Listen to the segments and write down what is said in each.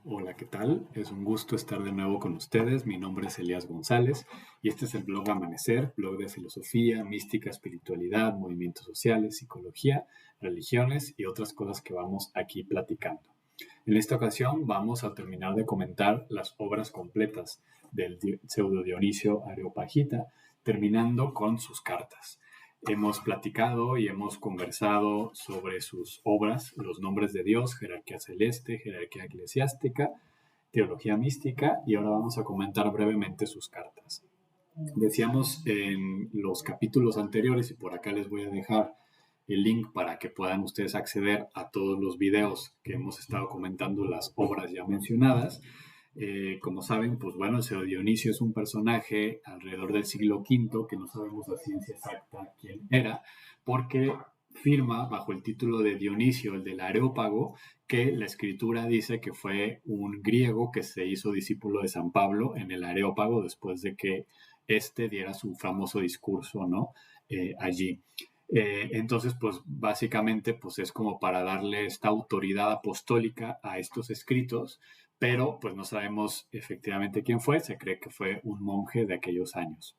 Hola, ¿qué tal? Es un gusto estar de nuevo con ustedes. Mi nombre es Elías González y este es el blog Amanecer, blog de filosofía, mística, espiritualidad, movimientos sociales, psicología, religiones y otras cosas que vamos aquí platicando. En esta ocasión vamos a terminar de comentar las obras completas del pseudo Dionisio Areopagita, terminando con sus cartas. Hemos platicado y hemos conversado sobre sus obras, los nombres de Dios, jerarquía celeste, jerarquía eclesiástica, teología mística, y ahora vamos a comentar brevemente sus cartas. Decíamos en los capítulos anteriores, y por acá les voy a dejar el link para que puedan ustedes acceder a todos los videos que hemos estado comentando, las obras ya mencionadas. Como saben, pues bueno, el Pseudo Dionisio es un personaje alrededor del siglo V, que no sabemos la ciencia exacta quién era, porque firma bajo el título de Dionisio, el del Areópago, que la escritura dice que fue un griego que se hizo discípulo de San Pablo en el Areópago después de que este diera su famoso discurso, ¿no? Allí. Entonces, pues básicamente, pues es como para darle esta autoridad apostólica a estos escritos, pero pues no sabemos efectivamente quién fue, se cree que fue un monje de aquellos años.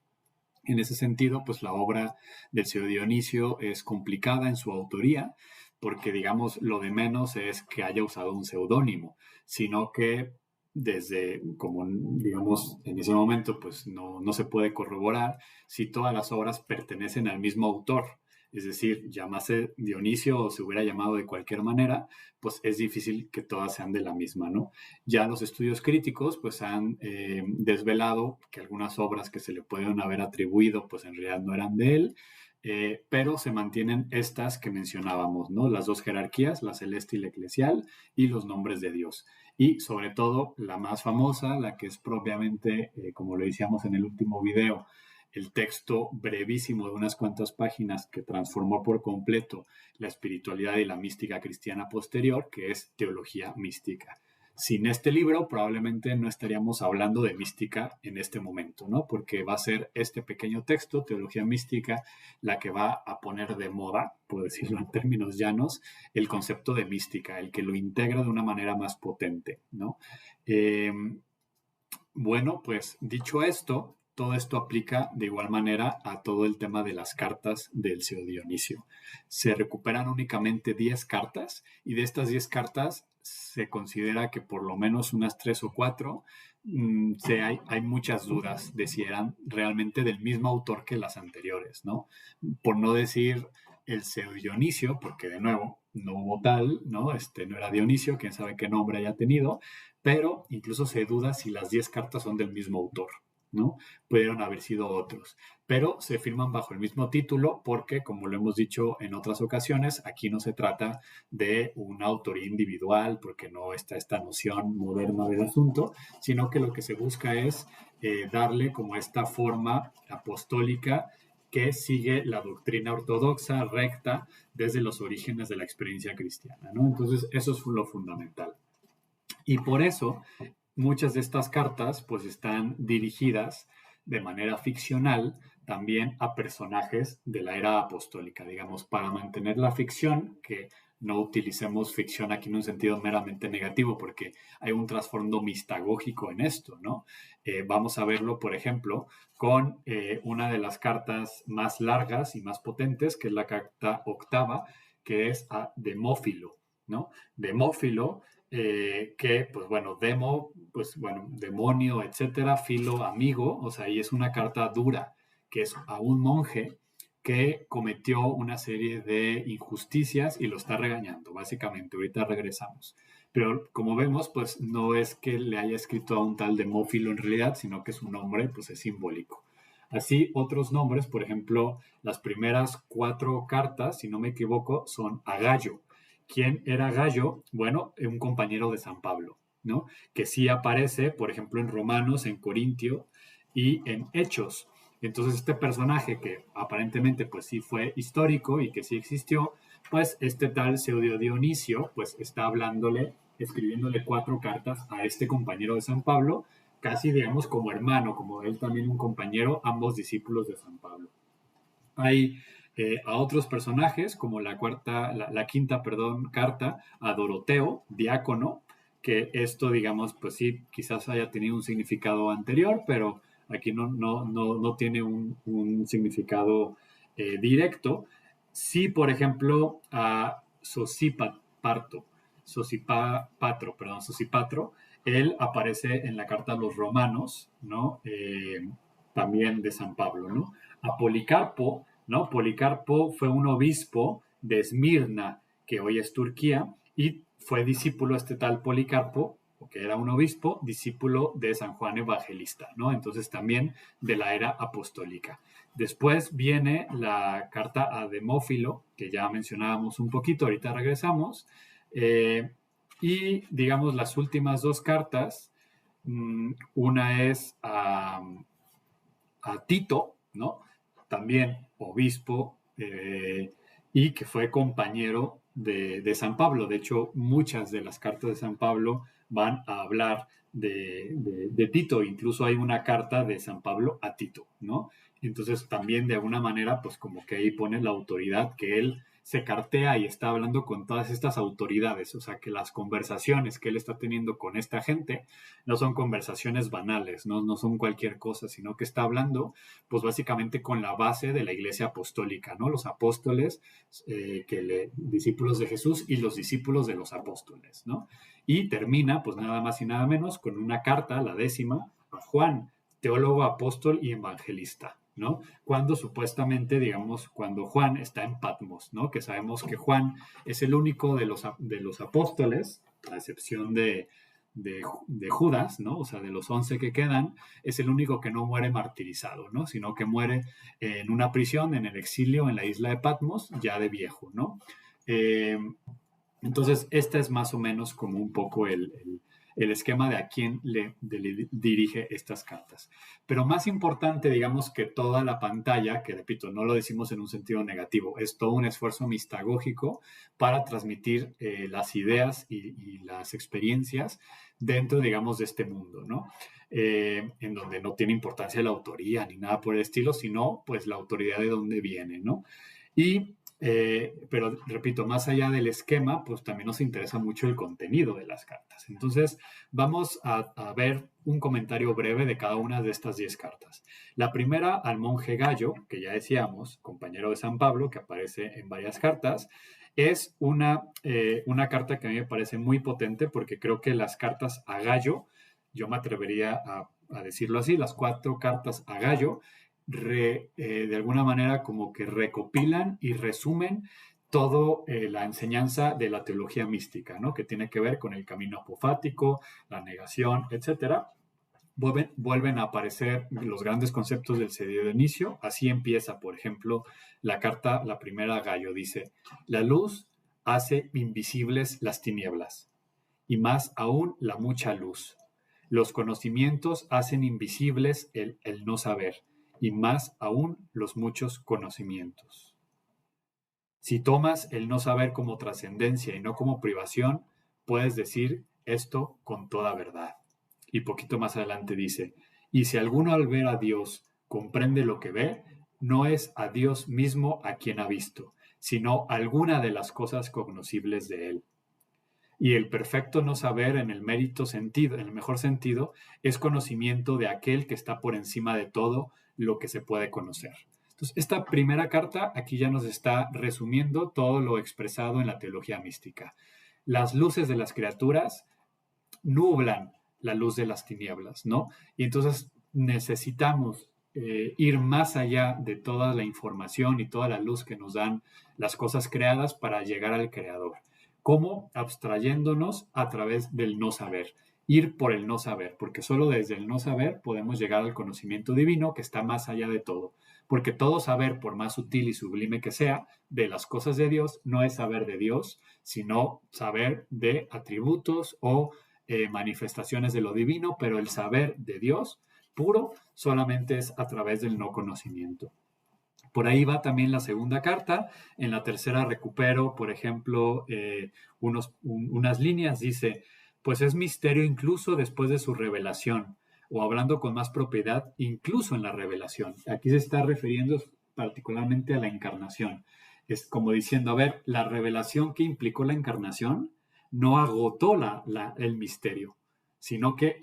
En ese sentido, pues la obra del Pseudo Dionisio es complicada en su autoría, porque digamos lo de menos es que haya usado un seudónimo, sino que desde, como digamos en ese momento, pues no se puede corroborar si todas las obras pertenecen al mismo autor. Es decir, llamase Dionisio o se hubiera llamado de cualquier manera, pues es difícil que todas sean de la misma, ¿no? Ya los estudios críticos pues han desvelado que algunas obras que se le pueden haber atribuido pues en realidad no eran de él, pero se mantienen estas que mencionábamos, ¿no? Las dos jerarquías, la celeste y la eclesial, y los nombres de Dios. Y sobre todo la más famosa, la que es propiamente, como lo decíamos en el último video, el texto brevísimo de unas cuantas páginas que transformó por completo la espiritualidad y la mística cristiana posterior, que es Teología Mística. Sin este libro probablemente no estaríamos hablando de mística en este momento, ¿no? Porque va a ser este pequeño texto, Teología Mística, la que va a poner de moda, por decirlo en términos llanos, el concepto de mística, el que lo integra de una manera más potente, ¿no? Eh, bueno, pues dicho esto, todo esto aplica de igual manera a todo el tema de las cartas del Pseudo Dionisio. Se recuperan únicamente 10 cartas y de estas 10 cartas se considera que por lo menos unas 3 o 4 hay muchas dudas de si eran realmente del mismo autor que las anteriores, ¿no? Por no decir el Pseudo Dionisio, porque de nuevo no hubo tal, ¿no? No era Dionisio, quién sabe qué nombre haya tenido, pero incluso se duda si las 10 cartas son del mismo autor, ¿no? Pudieron haber sido otros, pero se firman bajo el mismo título porque, como lo hemos dicho en otras ocasiones, aquí no se trata de una autoría individual porque no está esta noción moderna del asunto, sino que lo que se busca es darle como esta forma apostólica que sigue la doctrina ortodoxa recta desde los orígenes de la experiencia cristiana, ¿no? Entonces, eso es lo fundamental. Y por eso muchas de estas cartas pues están dirigidas de manera ficcional también a personajes de la era apostólica, digamos, para mantener la ficción, que no utilicemos ficción aquí en un sentido meramente negativo, porque hay un trasfondo mistagógico en esto, ¿no? Vamos a verlo, por ejemplo, con una de las cartas más largas y más potentes, que es la carta octava, que es a Demófilo, ¿no? Demófilo que, pues bueno, demo, pues bueno, demonio, etcétera, filo, amigo, o sea, y es una carta dura, que es a un monje que cometió una serie de injusticias y lo está regañando, básicamente, ahorita regresamos. Pero como vemos, pues no es que le haya escrito a un tal Demófilo en realidad, sino que su nombre, pues es simbólico. Así, otros nombres, por ejemplo, las primeras 4 cartas, si no me equivoco, son a Gallo. ¿Quién era Gallo? Bueno, un compañero de San Pablo, ¿no? Que sí aparece, por ejemplo, en Romanos, en Corintio y en Hechos. Entonces, este personaje que aparentemente pues sí fue histórico y que sí existió, pues este tal Pseudo Dionisio pues está hablándole, escribiéndole 4 cartas a este compañero de San Pablo, casi digamos como hermano, como él también un compañero, ambos discípulos de San Pablo. Hay a otros personajes, como la quinta, perdón, carta a Doroteo, diácono, que esto, digamos, pues sí, quizás haya tenido un significado anterior, pero aquí no tiene un significado directo. Sí, por ejemplo, a Sosipatro, él aparece en la carta a los romanos, ¿no? También de San Pablo, ¿no? A Policarpo, ¿no? Policarpo fue un obispo de Esmirna, que hoy es Turquía, y fue discípulo este tal Policarpo, que era un obispo, discípulo de San Juan Evangelista, ¿no? Entonces también de la era apostólica. Después viene la carta a Demófilo, que ya mencionábamos un poquito, ahorita regresamos, y digamos las últimas dos cartas, una es a Tito, ¿no? También obispo, y que fue compañero de San Pablo. De hecho, muchas de las cartas de San Pablo van a hablar de Tito. Incluso hay una carta de San Pablo a Tito, ¿no? Entonces también de alguna manera, pues como que ahí pone la autoridad que él se cartea y está hablando con todas estas autoridades. O sea, que las conversaciones que él está teniendo con esta gente no son conversaciones banales, no son cualquier cosa, sino que está hablando, pues básicamente con la base de la iglesia apostólica, ¿no? Los apóstoles, discípulos de Jesús y los discípulos de los apóstoles, ¿no? Y termina, pues nada más y nada menos, con una carta, la 10ª, a Juan, teólogo, apóstol y evangelista, ¿no? Cuando supuestamente, digamos, cuando Juan está en Patmos, ¿no? Que sabemos que Juan es el único de los apóstoles, a excepción de Judas, ¿no? O sea, de los 11 que quedan, es el único que no muere martirizado, ¿no? Sino que muere en una prisión, en el exilio, en la isla de Patmos, ya de viejo, ¿no? Eh, entonces, este es más o menos como un poco el esquema de a quién le dirige estas cartas. Pero más importante, digamos, que toda la pantalla, que repito, no lo decimos en un sentido negativo, es todo un esfuerzo mistagógico para transmitir las ideas y las experiencias dentro, digamos, de este mundo, ¿no? En donde no tiene importancia la autoría ni nada por el estilo, sino pues la autoridad de dónde viene, ¿no? Pero repito, más allá del esquema, pues también nos interesa mucho el contenido de las cartas. Entonces, vamos a ver un comentario breve de cada una de estas 10 cartas. La primera al monje Gallo, que ya decíamos, compañero de San Pablo, que aparece en varias cartas, es una carta que a mí me parece muy potente porque creo que las cartas a Gallo, yo me atrevería a decirlo así, las 4 cartas a Gallo, de alguna manera como que recopilan y resumen toda la enseñanza de la teología mística, ¿no? Que tiene que ver con el camino apofático, la negación, etcétera. Vuelven a aparecer los grandes conceptos del Sedio de Inicio. Así empieza, por ejemplo, la carta, la primera a Gallo, dice: la luz hace invisibles las tinieblas, y más aún la mucha luz. Los conocimientos hacen invisibles el no saber, y más aún los muchos conocimientos. Si tomas el no saber como trascendencia y no como privación, puedes decir esto con toda verdad. Y poquito más adelante dice: y si alguno al ver a Dios comprende lo que ve, no es a Dios mismo a quien ha visto, sino alguna de las cosas cognoscibles de él. Y el perfecto no saber en el mérito sentido, en el mejor sentido, es conocimiento de aquel que está por encima de todo lo que se puede conocer. Entonces, esta primera carta aquí ya nos está resumiendo todo lo expresado en la teología mística. Las luces de las criaturas nublan la luz de las tinieblas, ¿no? Y entonces necesitamos ir más allá de toda la información y toda la luz que nos dan las cosas creadas para llegar al Creador. ¿Cómo? Abstrayéndonos a través del no saber. Ir por el no saber, porque solo desde el no saber podemos llegar al conocimiento divino que está más allá de todo. Porque todo saber, por más sutil y sublime que sea, de las cosas de Dios, no es saber de Dios, sino saber de atributos o manifestaciones de lo divino, pero el saber de Dios puro solamente es a través del no conocimiento. Por ahí va también la segunda carta. En la tercera recupero, por ejemplo, unas líneas. Dice: pues es misterio incluso después de su revelación, o hablando con más propiedad, incluso en la revelación. Aquí se está refiriendo particularmente a la encarnación. Es como diciendo, a ver, la revelación que implicó la encarnación no agotó el misterio, sino que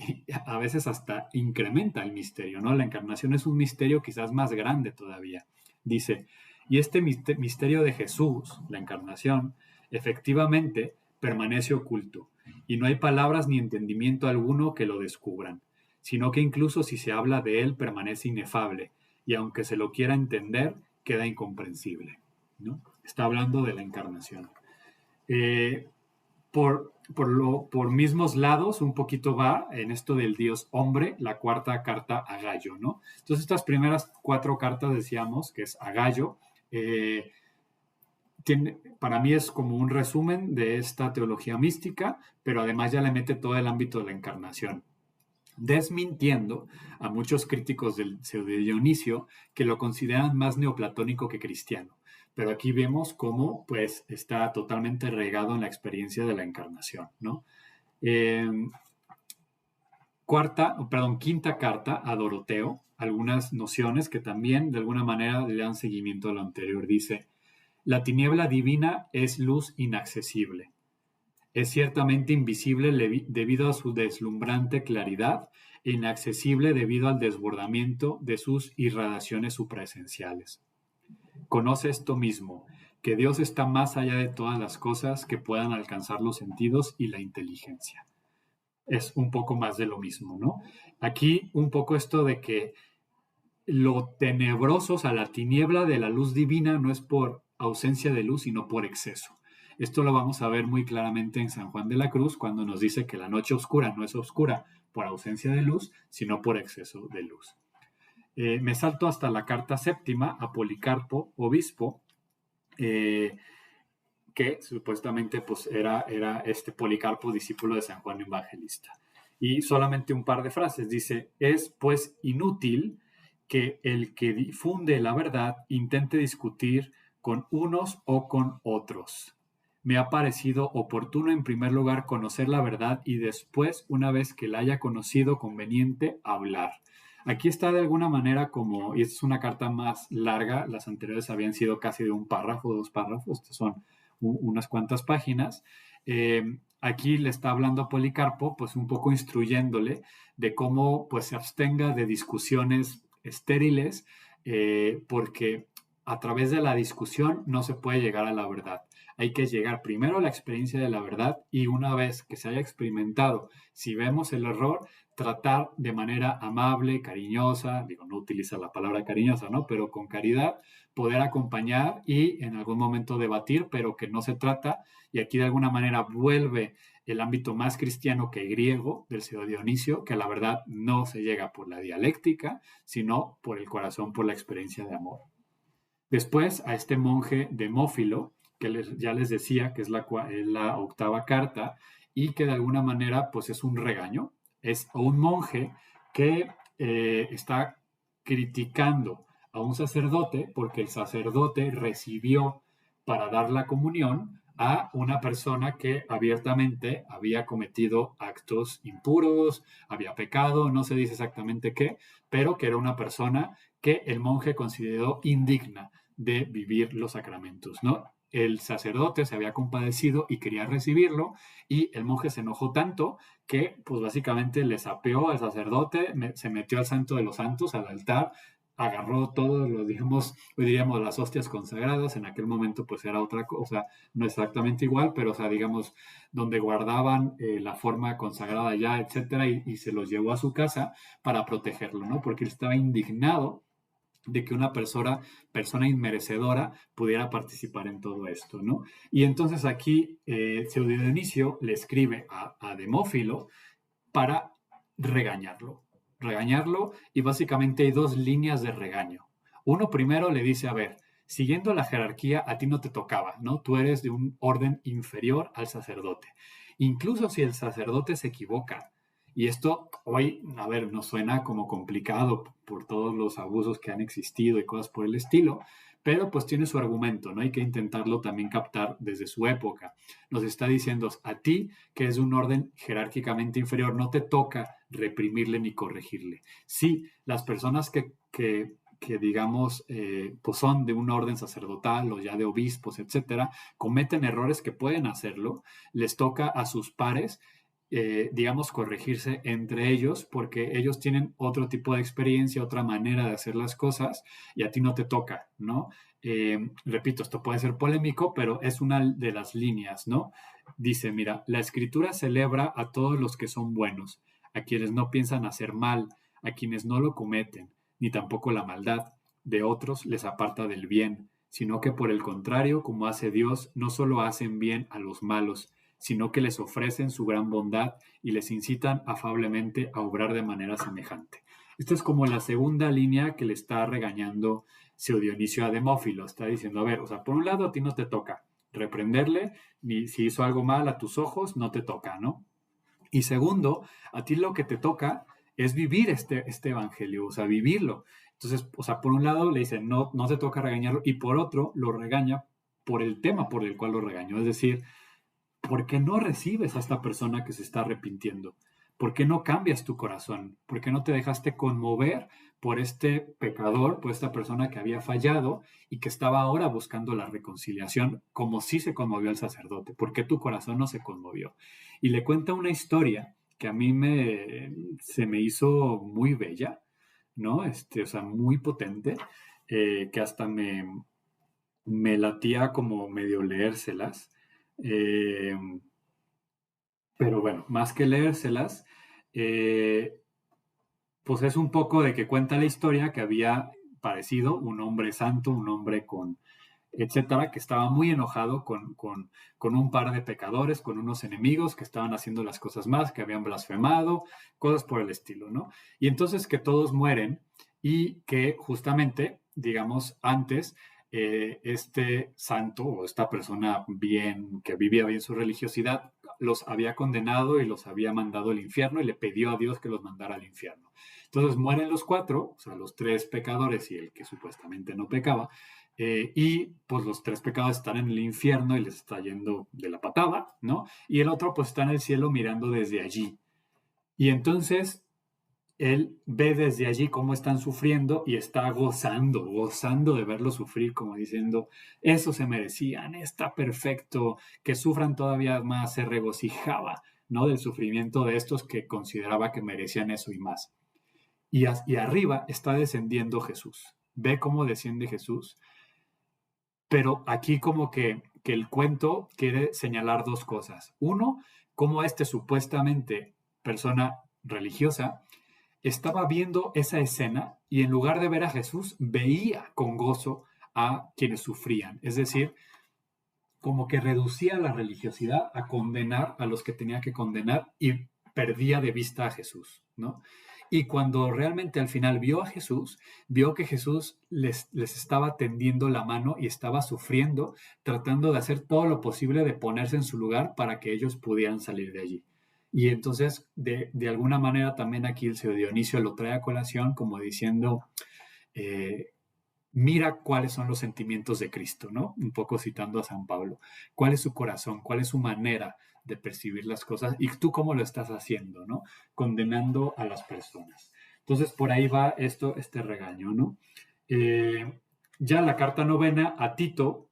a veces hasta incrementa el misterio, ¿no? La encarnación es un misterio quizás más grande todavía. Dice, y este misterio de Jesús, la encarnación, efectivamente permanece oculto, y no hay palabras ni entendimiento alguno que lo descubran, sino que incluso si se habla de él permanece inefable, y aunque se lo quiera entender, queda incomprensible, ¿no? Está hablando de la encarnación. Por mismos lados, un poquito va en esto del Dios hombre, la cuarta carta a Gallo, ¿no? Entonces, estas primeras 4 cartas decíamos que es a Gallo. Para mí es como un resumen de esta teología mística, pero además ya le mete todo el ámbito de la encarnación, desmintiendo a muchos críticos del pseudo-Dionisio que lo consideran más neoplatónico que cristiano. Pero aquí vemos cómo pues está totalmente regado en la experiencia de la encarnación, ¿no? Quinta carta a Doroteo, algunas nociones que también de alguna manera le dan seguimiento a lo anterior. Dice, la tiniebla divina es luz inaccesible. Es ciertamente invisible debido a su deslumbrante claridad e inaccesible debido al desbordamiento de sus irradiaciones supraesenciales. Conoce esto mismo, que Dios está más allá de todas las cosas que puedan alcanzar los sentidos y la inteligencia. Es un poco más de lo mismo, ¿no? Aquí un poco esto de que lo tenebroso, o sea, la tiniebla de la luz divina no es por ausencia de luz, sino por exceso. Esto lo vamos a ver muy claramente en San Juan de la Cruz, cuando nos dice que la noche oscura no es oscura por ausencia de luz, sino por exceso de luz. Me salto hasta la carta séptima a Policarpo, obispo, que supuestamente pues, era este Policarpo, discípulo de San Juan Evangelista. Y solamente un par de frases. Dice, es pues inútil que el que difunde la verdad intente discutir con unos o con otros. Me ha parecido oportuno en primer lugar conocer la verdad y después, una vez que la haya conocido, conveniente hablar. Aquí está de alguna manera como, y esta es una carta más larga, las anteriores habían sido casi de un párrafo, 2 párrafos, estos son unas cuantas páginas. Aquí le está hablando a Policarpo, pues un poco instruyéndole de cómo pues se abstenga de discusiones estériles, porque a través de la discusión no se puede llegar a la verdad. Hay que llegar primero a la experiencia de la verdad y una vez que se haya experimentado, si vemos el error, tratar de manera amable, cariñosa, digo, no utiliza la palabra cariñosa, ¿no? Pero con caridad, poder acompañar y en algún momento debatir, pero que no se trata, y aquí de alguna manera vuelve el ámbito más cristiano que griego del pseudo Dionisio, que la verdad no se llega por la dialéctica, sino por el corazón, por la experiencia de amor. Después a este monje Demófilo, que ya les decía que es la octava carta y que de alguna manera pues es un regaño, es un monje que está criticando a un sacerdote porque el sacerdote recibió para dar la comunión a una persona que abiertamente había cometido actos impuros, había pecado, no se dice exactamente qué, pero que era una persona que el monje consideró indigna de vivir los sacramentos, ¿no? El sacerdote se había compadecido y quería recibirlo y el monje se enojó tanto que pues básicamente le sapeó al sacerdote, se metió al santo de los santos, al altar, agarró todos los, digamos, hoy diríamos las hostias consagradas, en aquel momento pues era otra cosa, no exactamente igual, pero o sea, digamos, donde guardaban la forma consagrada ya, etcétera, y se los llevó a su casa para protegerlo, ¿no? Porque él estaba indignado de que una persona inmerecedora pudiera participar en todo esto, ¿no? Y entonces aquí Pseudo Dionisio le escribe a Demófilo para regañarlo, y básicamente hay 2 líneas de regaño. Uno primero le dice, a ver, siguiendo la jerarquía, a ti no te tocaba, ¿no? Tú eres de un orden inferior al sacerdote. Incluso si el sacerdote se equivoca, y esto hoy, a ver, nos suena como complicado por todos los abusos que han existido y cosas por el estilo, pero pues tiene su argumento, ¿no? Hay que intentarlo también captar desde su época. Nos está diciendo, a ti, que es de un orden jerárquicamente inferior, no te toca reprimirle ni corregirle. Sí, las personas que que digamos, pues son de un orden sacerdotal o ya de obispos, etcétera, cometen errores que pueden hacerlo, les toca a sus pares, digamos, corregirse entre ellos porque ellos tienen otro tipo de experiencia, otra manera de hacer las cosas y a ti no te toca, ¿no? Repito, esto puede ser polémico, pero es una de las líneas, ¿no? Dice, mira, la escritura celebra a todos los que son buenos, a quienes no piensan hacer mal, a quienes no lo cometen, ni tampoco la maldad. De otros les aparta del bien, sino que por el contrario, como hace Dios, no solo hacen bien a los malos, sino que les ofrecen su gran bondad y les incitan afablemente a obrar de manera semejante. Esta es como la segunda línea que le está regañando Seo Dionisio a Demófilo. Está diciendo, a ver, o sea, por un lado a ti no te toca reprenderle, ni si hizo algo mal a tus ojos, no te toca, ¿no? Y segundo, a ti lo que te toca es vivir este evangelio, o sea, vivirlo. Entonces, o sea, por un lado le dice, no, no te toca regañarlo, y por otro lo regaña por el tema por el cual lo regañó. Es decir, ¿por qué no recibes a esta persona que se está arrepintiendo? ¿Por qué no cambias tu corazón? ¿Por qué no te dejaste conmover por este pecador, por esta persona que había fallado y que estaba ahora buscando la reconciliación como si se conmovió el sacerdote? ¿Por qué tu corazón no se conmovió? Y le cuenta una historia que a mí se me hizo muy bella, ¿no? O sea, muy potente, que hasta me latía como medio leérselas. Eh, pero bueno, más que leérselas, eh, pues es un poco de que cuenta la historia que había parecido un hombre santo, un hombre con, etcétera, que estaba muy enojado con un par de pecadores, con unos enemigos que estaban haciendo las cosas más, que habían blasfemado, cosas por el estilo, ¿no? Y entonces que todos mueren y que justamente, digamos, antes este santo o esta persona bien, que vivía bien su religiosidad, los había condenado y los había mandado al infierno y le pidió a Dios que los mandara al infierno. Entonces mueren los cuatro, o sea, los tres pecadores y el que supuestamente no pecaba, y pues los tres pecados están en el infierno y les está yendo de la patada, ¿no? Y el otro pues está en el cielo mirando desde allí. Y entonces él ve desde allí cómo están sufriendo y está gozando de verlos sufrir, como diciendo, eso se merecían, está perfecto, que sufran todavía más, se regocijaba, ¿no? Del sufrimiento de estos que consideraba que merecían eso y más. Y arriba está descendiendo Jesús. Ve cómo desciende Jesús, pero aquí como que el cuento quiere señalar dos cosas. Uno, cómo este supuestamente persona religiosa estaba viendo esa escena y en lugar de ver a Jesús, veía con gozo a quienes sufrían. Es decir, como que reducía la religiosidad a condenar a los que tenía que condenar y perdía de vista a Jesús, ¿no? Y cuando realmente al final vio a Jesús, vio que Jesús les estaba tendiendo la mano y estaba sufriendo, tratando de hacer todo lo posible de ponerse en su lugar para que ellos pudieran salir de allí. Y entonces, de alguna manera, también aquí el Seo Dionisio lo trae a colación como diciendo, eh, mira cuáles son los sentimientos de Cristo, ¿no? Un poco citando a San Pablo. ¿Cuál es su corazón? ¿Cuál es su manera de percibir las cosas? ¿Y tú cómo lo estás haciendo, ¿no? Condenando a las personas. Entonces, por ahí va este regaño, ¿no? Ya la carta novena a Tito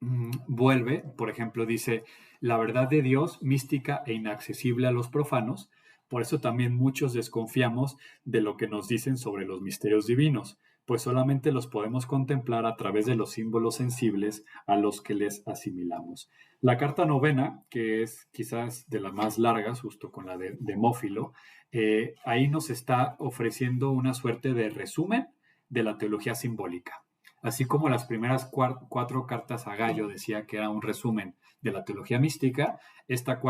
vuelve, por ejemplo, dice, la verdad de Dios, mística e inaccesible a los profanos, por eso también muchos desconfiamos de lo que nos dicen sobre los misterios divinos, pues solamente los podemos contemplar a través de los símbolos sensibles a los que les asimilamos. La carta novena, que es quizás de las más largas, justo con la de Demófilo, ahí nos está ofreciendo una suerte de resumen de la teología simbólica. Así como las primeras cuatro cartas a Gallo decía que era un resumen de la teología mística, esta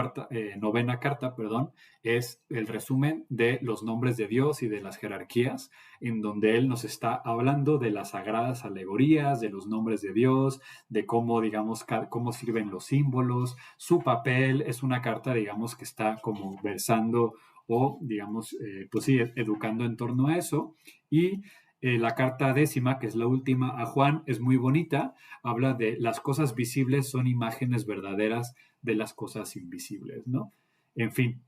novena carta, perdón, es el resumen de los nombres de Dios y de las jerarquías, en donde él nos está hablando de las sagradas alegorías, de los nombres de Dios, de cómo, digamos, cómo sirven los símbolos, su papel. Es una carta, digamos, que está como versando o, digamos, pues sí, educando en torno a eso. Y la carta décima, que es la última a Juan, es muy bonita. Habla de las cosas visibles son imágenes verdaderas de las cosas invisibles, ¿no? En fin,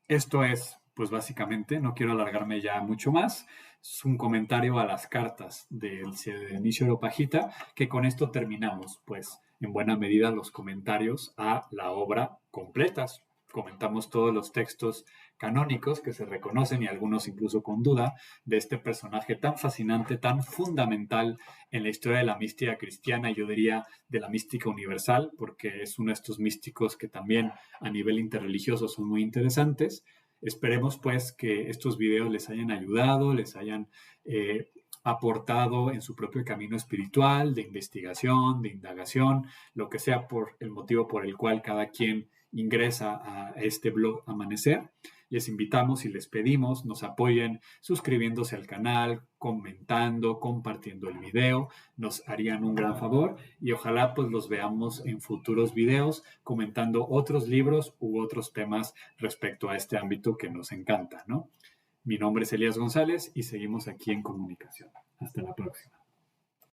esto es pues básicamente, no quiero alargarme ya mucho más, es un comentario a las cartas del Dionisio Areopagita, que con esto terminamos, pues en buena medida los comentarios a la obra completas. Comentamos todos los textos canónicos que se reconocen y algunos incluso con duda de este personaje tan fascinante, tan fundamental en la historia de la mística cristiana y yo diría de la mística universal, porque es uno de estos místicos que también a nivel interreligioso son muy interesantes. Esperemos pues que estos videos les hayan ayudado, les hayan aportado en su propio camino espiritual, de investigación, de indagación, lo que sea por el motivo por el cual cada quien ingresa a este blog Amanecer. Les invitamos y les pedimos nos apoyen suscribiéndose al canal, comentando, compartiendo el video, nos harían un gran favor y ojalá pues los veamos en futuros videos comentando otros libros u otros temas respecto a este ámbito que nos encanta, ¿no? Mi nombre es Elías González y seguimos aquí en comunicación. Hasta la próxima.